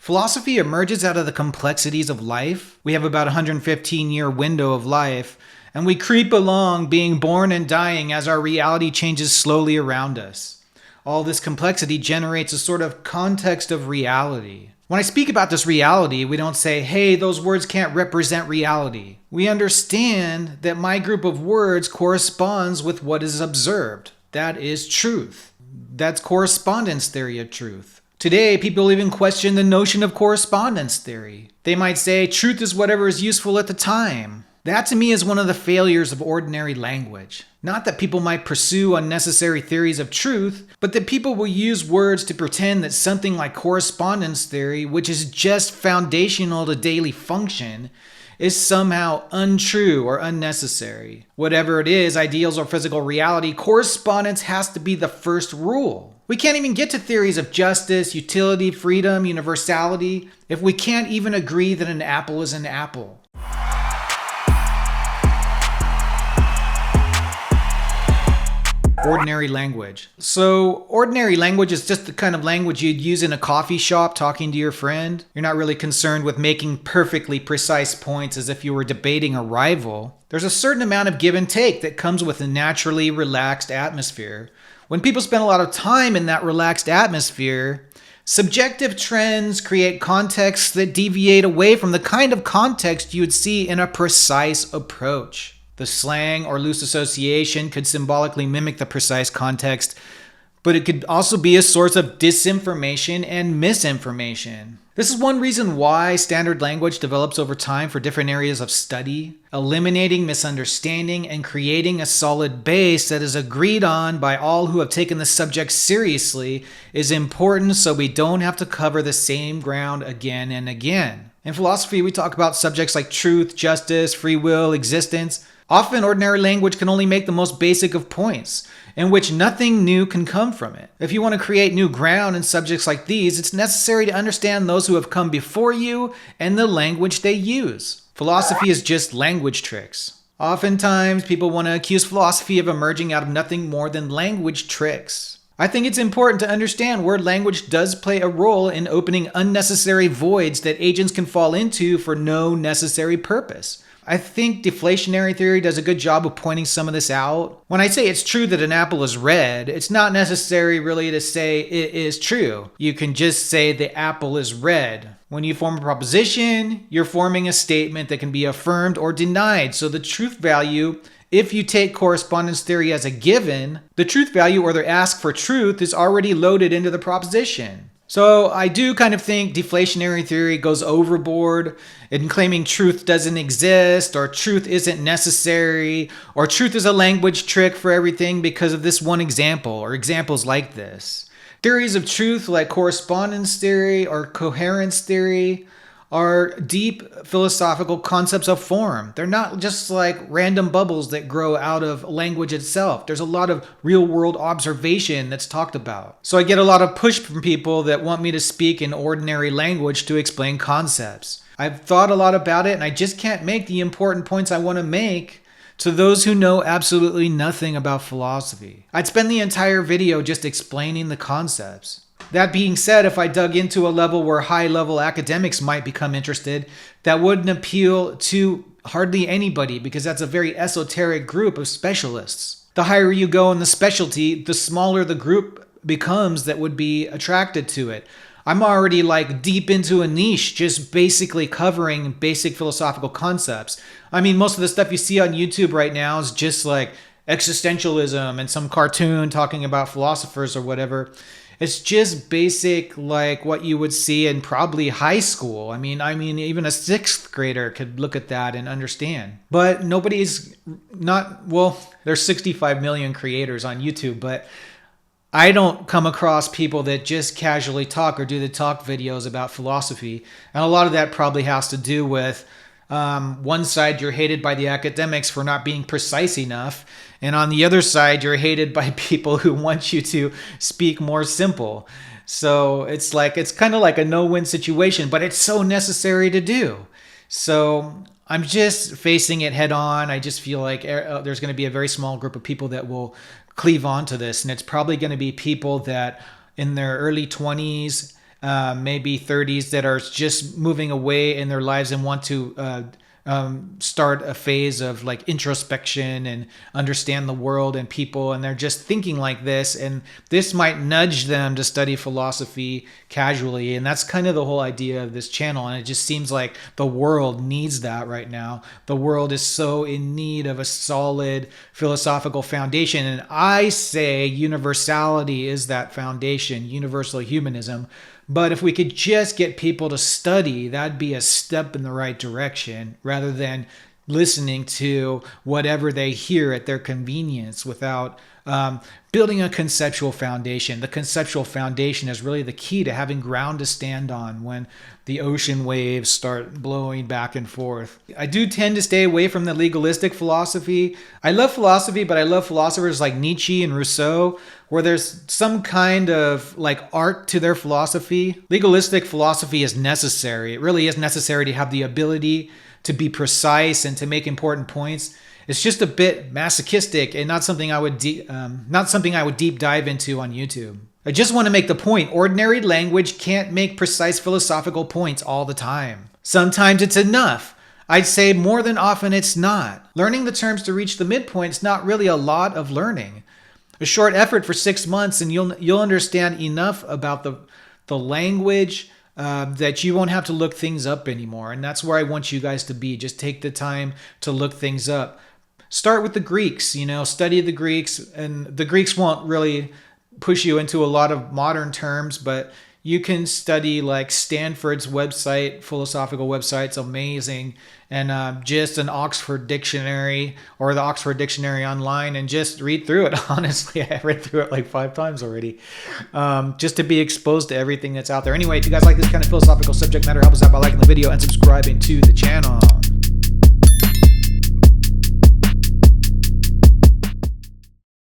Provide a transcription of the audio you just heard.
Philosophy emerges out of the complexities of life. We have about a 115-year window of life, and we creep along being born and dying as our reality changes slowly around us. All this complexity generates a sort of context of reality. When I speak about this reality, we don't say, hey, those words can't represent reality. We understand that my group of words corresponds with what is observed. That is truth. That's correspondence theory of truth. Today, people even question the notion of correspondence theory. They might say truth is whatever is useful at the time. That to me is one of the failures of ordinary language. Not that people might pursue unnecessary theories of truth, but that people will use words to pretend that something like correspondence theory, which is just foundational to daily function, is somehow untrue or unnecessary. Whatever it is, ideals or physical reality, correspondence has to be the first rule. We can't even get to theories of justice, utility, freedom, universality, if we can't even agree that an apple is an apple. Ordinary language. So, ordinary language is just the kind of language you'd use in a coffee shop talking to your friend. You're not really concerned with making perfectly precise points as if you were debating a rival. There's a certain amount of give and take that comes with a naturally relaxed atmosphere. When people spend a lot of time in that relaxed atmosphere, subjective trends create contexts that deviate away from the kind of context you would see in a precise approach. The slang or loose association could symbolically mimic the precise context, but it could also be a source of disinformation and misinformation. This is one reason why standard language develops over time for different areas of study, eliminating misunderstanding and creating a solid base that is agreed on by all who have taken the subject seriously is important so we don't have to cover the same ground again and again. In philosophy, we talk about subjects like truth, justice, free will, existence. Often, ordinary language can only make the most basic of points, in which nothing new can come from it. If you want to create new ground in subjects like these, it's necessary to understand those who have come before you and the language they use. Philosophy is just language tricks. Oftentimes, people want to accuse philosophy of emerging out of nothing more than language tricks. I think it's important to understand where language does play a role in opening unnecessary voids that agents can fall into for no necessary purpose. I think deflationary theory does a good job of pointing some of this out. When I say it's true that an apple is red, it's not necessary really to say it is true. You can just say the apple is red. When you form a proposition, you're forming a statement that can be affirmed or denied. So the truth value, if you take correspondence theory as a given, the truth value or the ask for truth is already loaded into the proposition. So I do kind of think deflationary theory goes overboard in claiming truth doesn't exist or truth isn't necessary or truth is a language trick for everything because of this one example or examples like this. Theories of truth like correspondence theory or coherence theory are deep philosophical concepts of form. They're not just like random bubbles that grow out of language itself. There's a lot of real-world observation that's talked about. So I get a lot of push from people that want me to speak in ordinary language to explain concepts. I've thought a lot about it and I just can't make the important points I want to make to those who know absolutely nothing about philosophy. I'd spend the entire video just explaining the concepts. That being said, if I dug into a level where high-level academics might become interested, that wouldn't appeal to hardly anybody because that's a very esoteric group of specialists. The higher you go in the specialty, the smaller the group becomes that would be attracted to it. I'm already like deep into a niche, just basically covering basic philosophical concepts. I mean, most of the stuff you see on YouTube right now is just like existentialism and some cartoon talking about philosophers or whatever. It's just basic, like what you would see in probably high school. I mean, even a sixth grader could look at that and understand. But there's 65 million creators on YouTube, but I don't come across people that just casually talk or do the talk videos about philosophy. And a lot of that probably has to do with one side, you're hated by the academics for not being precise enough. And on the other side, you're hated by people who want you to speak more simple. So it's kind of like a no-win situation, but it's so necessary to do. So I'm just facing it head on. I just feel like there's going to be a very small group of people that will cleave onto this. And it's probably going to be people that in their early 20s, maybe 30s that are just moving away in their lives and want to start a phase of like introspection and understand the world and people, and they're just thinking like this, and this might nudge them to study philosophy casually. And that's kind of the whole idea of this channel, and it just seems like the world needs that right now. The world is so in need of a solid philosophical foundation, and I say universality is that foundation, universal humanism. But if we could just get people to study, that'd be a step in the right direction rather than listening to whatever they hear at their convenience without building a conceptual foundation. The conceptual foundation is really the key to having ground to stand on when the ocean waves start blowing back and forth. I do tend to stay away from the legalistic philosophy. I love philosophy, but I love philosophers like Nietzsche and Rousseau, where there's some kind of like art to their philosophy. Legalistic philosophy is necessary. It really is necessary to have the ability to be precise and to make important points. It's just a bit masochistic and not something I would deep dive into on YouTube. I just want to make the point: ordinary language can't make precise philosophical points all the time. Sometimes it's enough. I'd say more than often it's not. Learning the terms to reach the midpoint is not really a lot of learning. A short effort for 6 months and you'll understand enough about the language that you won't have to look things up anymore. And that's where I want you guys to be. Just take the time to look things up. Start with the Greeks, study the Greeks, and the Greeks won't really push you into a lot of modern terms, but you can study like Stanford's website, philosophical website's amazing, and just an Oxford dictionary or the Oxford Dictionary online, and just read through it. Honestly, I read through it like 5 times already, just to be exposed to everything that's out there. Anyway, if you guys like this kind of philosophical subject matter, help us out by liking the video and subscribing to the channel.